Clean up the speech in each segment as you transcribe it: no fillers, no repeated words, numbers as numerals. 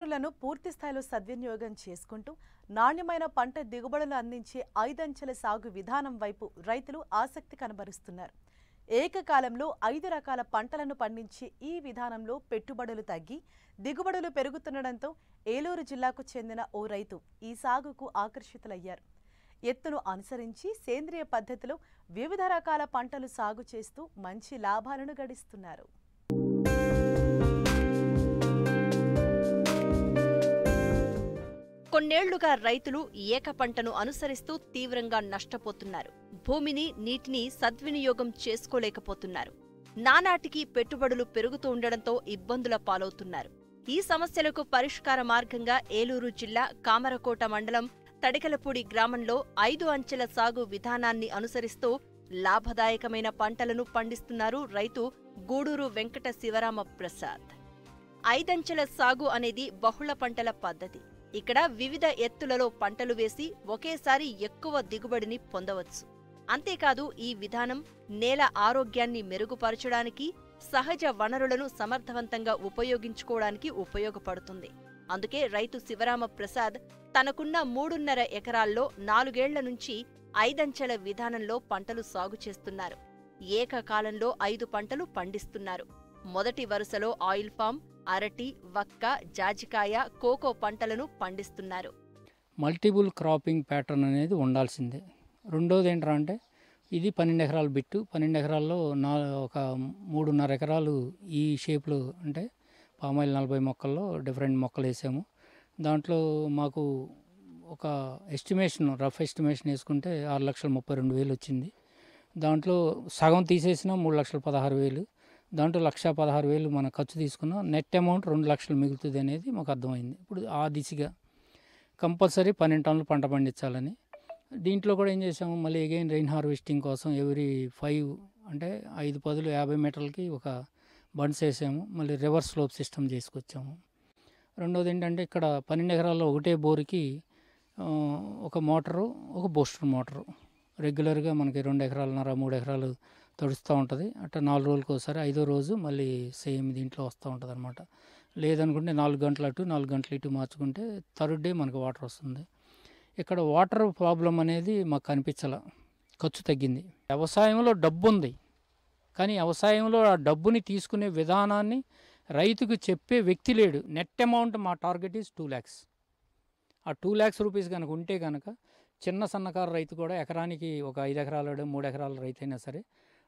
వనరులను పూర్తి స్థాయిలో సద్వినియోగం చేసుకుంటూ నాణ్యమైన పంట దిగుబడులు అందించే 5 అంచెల సాగు విధానం వైపు రైతులు ఆసక్తి కనబరుస్తున్నారు. ఏకకాలంలో 5 రకాల పంటలను పండించే ఈ విధానంలో పెట్టుబడులు తగ్గి దిగుబడులు పెరుగుతుండడంతో ఏలూరు జిల్లాకు చెందిన ఓ రైతు ఈ సాగుకు ఆకర్షితులయ్యారు. ఎత్తును అనుసరించి సేంద్రియ పద్ధతిలో వివిధ రకాల పంటలు సాగు చేస్తూ మంచి లాభాలను గడిస్తున్నారు. కొన్నేళ్లుగా రైతులు ఏక పంటను అనుసరిస్తూ తీవ్రంగా నష్టపోతున్నారు. భూమిని, నీటిని సద్వినియోగం చేసుకోలేకపోతున్నారు. నానాటికి పెట్టుబడులు పెరుగుతూ ఉండడంతో ఇబ్బందుల పాలవుతున్నారు. ఈ సమస్యలకు పరిష్కార మార్గంగా ఏలూరు జిల్లా కామరకోట మండలం తడికలపూడి గ్రామంలో 5 అంచెల సాగు విధానాన్ని అనుసరిస్తూ లాభదాయకమైన పంటలను పండిస్తున్నారు రైతు గూడూరు వెంకట శివరామ ప్రసాద్. 5 అంచెల సాగు అనేది బహుళ పంటల పద్ధతి. ఇక్కడ వివిధ ఎత్తులలో పంటలు వేసి ఒకేసారి ఎక్కువ దిగుబడిని పొందవచ్చు. అంతేకాదు ఈ విధానం నేల ఆరోగ్యాన్ని మెరుగుపరచడానికి, సహజ వనరులను సమర్థవంతంగా ఉపయోగించుకోవడానికి ఉపయోగపడుతుంది. అందుకే రైతు శివరామ ప్రసాద్ తనకున్న 3.5 ఎకరాల్లో 4 ఏళ్ల నుంచి 5 అంచెల విధానంలో పంటలు సాగు చేస్తున్నారు. ఏకకాలంలో 5 పంటలు పండిస్తున్నారు. మొదటి వరుసలో ఆయిల్ పామ్, అరటి, వక్క, జాజికాయ, కోకో పంటలను పండిస్తున్నారు. మల్టిపుల్ క్రాపింగ్ ప్యాటర్న్ అనేది ఉండాల్సిందే. రెండోది ఏంటంటే ఇది 12 ఎకరాల బిట్టు. 12 ఎకరాల్లో ఒక 3.5 ఎకరాలు ఈ షేప్లో అంటే పామాయిల్ 40 మొక్కల్లో డిఫరెంట్ మొక్కలు వేసాము. దాంట్లో మాకు ఒక ఎస్టిమేషన్, రఫ్ ఎస్టిమేషన్ వేసుకుంటే 6,32,000 వచ్చింది. దాంట్లో సగం తీసేసిన 3,16,000. దాంట్లో 1,16,000 మన ఖర్చు తీసుకున్నాం. నెట్ అమౌంట్ 2 లక్షలు మిగులుతుంది అనేది మాకు అర్థమైంది. ఇప్పుడు ఆ దిశగా కంపల్సరీ 12 టన్నులు పంట పండించాలని దీంట్లో కూడా ఏం చేసాము, మళ్ళీ అగైన్ రెయిన్ హార్వెస్టింగ్ కోసం ఎవ్రీ 5 అంటే 5 పదులు 50 మీటర్లకి ఒక బండ్స్ వేసాము. మళ్ళీ రివర్స్ స్లోప్ సిస్టమ్ చేసుకొచ్చాము. రెండోది ఏంటంటే ఇక్కడ 12 ఎకరాల్లో ఒకటే బోరుకి ఒక మోటరు, ఒక బూస్టర్ మోటరు రెగ్యులర్గా మనకి 2 ఎకరాలన్నర 3 ఎకరాలు తడుస్తూ ఉంటుంది. అట్లా 4 రోజులకు ఒకసారి 5వ రోజు మళ్ళీ సేమ్ దీంట్లో వస్తూ ఉంటుంది అనమాట. లేదనుకుంటే 4 గంటలు అటు 4 గంటలు ఇటు మార్చుకుంటే థర్డ్ డే మనకు వాటర్ వస్తుంది. ఇక్కడ వాటర్ ప్రాబ్లం అనేది మాకు కనిపించాల. ఖర్చు తగ్గింది. వ్యవసాయంలో డబ్బు ఉంది, కానీ వ్యవసాయంలో ఆ డబ్బుని తీసుకునే విధానాన్ని రైతుకు చెప్పే వ్యక్తి లేడు. నెట్ అమౌంట్ మా టార్గెట్ ఈజ్ 2 lakhs. ఆ 2 lakhs రూపీస్ కనుక ఉంటే కనుక చిన్న సన్నకారు రైతు కూడా ఎకరానికి ఒక 5 ఎకరాలు 3 ఎకరాల రైతు అయినా సరే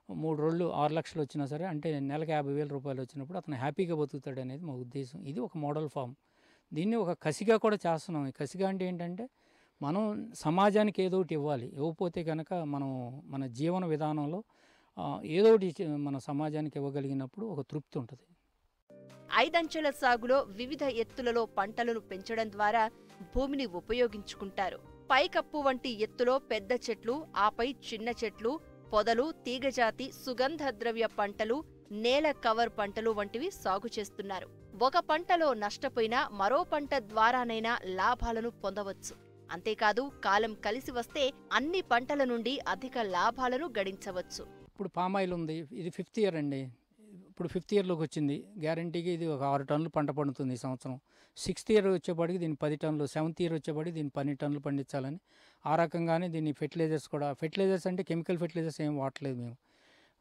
3 రోజులు 6 లక్షలు వచ్చినా సరే అంటే నెలకు 50,000 రూపాయలు వచ్చినప్పుడు అతను హ్యాపీగా బతుకుతాడు అనేది మా ఉద్దేశం. ఇది ఒక మోడల్ ఫామ్. దీన్ని ఒక కసిగా కూడా చేస్తున్నాం. కసిగా అంటే ఏంటంటే మనం సమాజానికి ఏదో ఒకటి ఇవ్వాలి. ఇవ్వకపోతే కనుక మనం మన జీవన విధానంలో ఏదో ఒకటి మన సమాజానికి ఇవ్వగలిగినప్పుడు ఒక తృప్తి ఉంటుంది. 5 అంచెల సాగులో వివిధ ఎత్తులలో పంటలను పెంచడం ద్వారా భూమిని ఉపయోగించుకుంటారు. పైకప్పు వంటి ఎత్తులో పెద్ద చెట్లు, ఆపై చిన్న చెట్లు, పొదలు, తీగజాతి, సుగంధ ద్రవ్య పంటలు, నేల కవర్ పంటలు వంటివి సాగు చేస్తున్నారు. ఒక పంటలో నష్టపోయినా మరో పంట ద్వారానైనా లాభాలను పొందవచ్చు. అంతేకాదు కాలం కలిసి వస్తే అన్ని పంటల నుండి అధిక లాభాలను గడించవచ్చు. ఇప్పుడు పామాయిల్ ఉంది, ఇది 5th ఇయర్ అండి. ఇప్పుడు 5th ఇయర్లోకి వచ్చింది. గ్యారంటీగా ఇది ఒక 6 టన్నులు పంట పండుతుంది ఈ సంవత్సరం. 6th ఇయర్ వచ్చేపాటికి దీన్ని 10 టన్నులు, 7th ఇయర్ వచ్చేపాటికి దీన్ని 12 టన్నులు పండించాలని ఆ రకంగానే దీన్ని ఫెర్టిలైజర్స్ కూడా, ఫెర్టిలైజర్స్ అంటే కెమికల్ ఫెర్టిలైజర్స్ ఏం వాడలేదు మేము.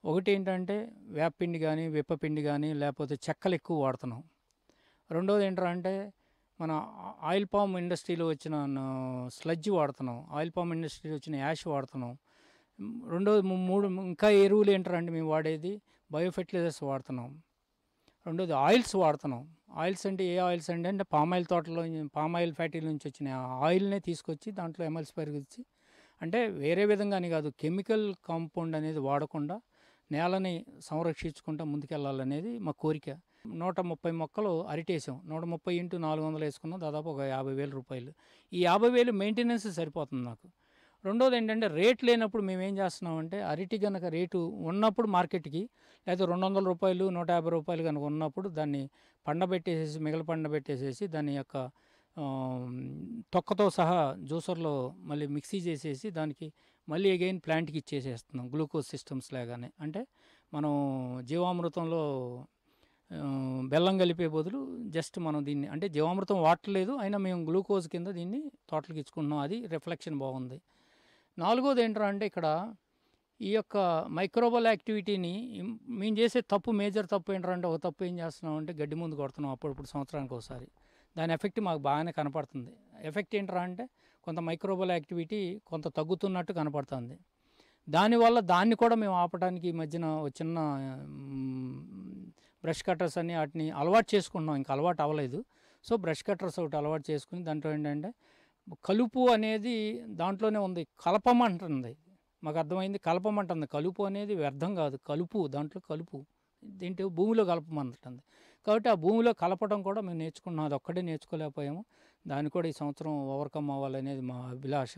ఒకటి ఏంటంటే వేపపిండి కానీ వేపపిండి కానీ లేకపోతే చెక్కలు ఎక్కువ వాడుతున్నాం. రెండోది ఏంటంటే మన ఆయిల్ పామ్ ఇండస్ట్రీలో వచ్చిన స్లడ్జ్ వాడుతున్నాం. ఆయిల్ పామ్ ఇండస్ట్రీలో వచ్చిన యాష్ వాడుతున్నాం. రెండోది ఇంకా ఎరువులు ఏంటంటే మేము వాడేది బయో ఫెర్టిలైజర్స్ వాడుతున్నాం. రెండోది ఆయిల్స్ వాడుతున్నాం. ఆయిల్స్ అంటే ఏ ఆయిల్స్ అంటే పామాయిల్ తోటలో పామాయిల్ ఫ్యాక్టరీ నుంచి వచ్చిన ఆయిల్నే తీసుకొచ్చి దాంట్లో ఎమల్సిఫైర్ ఇచ్చి, అంటే వేరే విధంగానే కాదు, కెమికల్ కాంపౌండ్ అనేది వాడకుండా నేలని సంరక్షించుకుంటూ ముందుకెళ్ళాలనేది మా కోరిక. 130 మొక్కలు అరిటేసాం. 130 × 400 వేసుకున్నాం. దాదాపు ఒక 50,000 రూపాయలు. ఈ 50,000 మెయింటెనెన్స్ సరిపోతుంది నాకు. రెండోది ఏంటంటే రేట్ లేనప్పుడు మేము ఏం చేస్తున్నామంటే అరటి కనుక రేటు ఉన్నప్పుడు మార్కెట్కి, లేదా 200 రూపాయలు 150 రూపాయలు కనుక ఉన్నప్పుడు దాన్ని పండబెట్టేసేసి మిగల పండబెట్టేసేసి దాని యొక్క తొక్కతో సహా జ్యూసర్లో మళ్ళీ మిక్సీ చేసేసి దానికి మళ్ళీ అగైన్ ప్లాంట్కి ఇచ్చేసేస్తున్నాం గ్లూకోజ్ సిస్టమ్స్ లాగానే. అంటే మనం జీవామృతంలో బెల్లం కలిపే బదులు జస్ట్ మనం దీన్ని అంటే జీవామృతం వాడట్లేదు, అయినా మేము గ్లూకోజ్ కింద దీన్ని తోటలకు ఇచ్చుకుంటున్నాం. అది రిఫ్లెక్షన్ బాగుంది. నాలుగోది ఏంట్రా అంటే ఇక్కడ ఈ యొక్క మైక్రోబల్ యాక్టివిటీని మేము చేసే తప్పు, మేజర్ తప్పు ఏంటంటే, ఒక తప్పు ఏం చేస్తున్నాం అంటే గడ్డి ముందు కొడుతున్నాం అప్పుడప్పుడు సంవత్సరానికి ఒకసారి. దాని ఎఫెక్ట్ మాకు బాగానే కనపడుతుంది. ఎఫెక్ట్ ఏంట్రా అంటే కొంత మైక్రోబల్ యాక్టివిటీ కొంత తగ్గుతున్నట్టు కనపడుతుంది. దానివల్ల దాన్ని కూడా మేము ఆపడానికి ఈ మధ్యన ఒక చిన్న బ్రష్ కట్టర్స్ అని వాటిని అలవాటు చేసుకుంటున్నాం. ఇంకా అలవాటు అవ్వలేదు. సో బ్రష్ కట్టర్స్ ఒకటి అలవాటు చేసుకుని దాంట్లో ఏంటంటే కలుపు అనేది దాంట్లోనే ఉంది, కలపమంటుంది. మాకు అర్థమైంది, కలపమంటుంది. కలుపు అనేది వ్యర్థం కాదు, కలుపు, దాంట్లో కలుపు ఏంటి భూమిలో కలపమంటుంది. కాబట్టి ఆ భూమిలో కలపడం కూడా మేము నేర్చుకున్నాం. అది ఒక్కడే నేర్చుకోలేకపోయాము. దాన్ని కూడా ఈ సంవత్సరం ఓవర్కమ్ అవ్వాలనేది మా అభిలాష.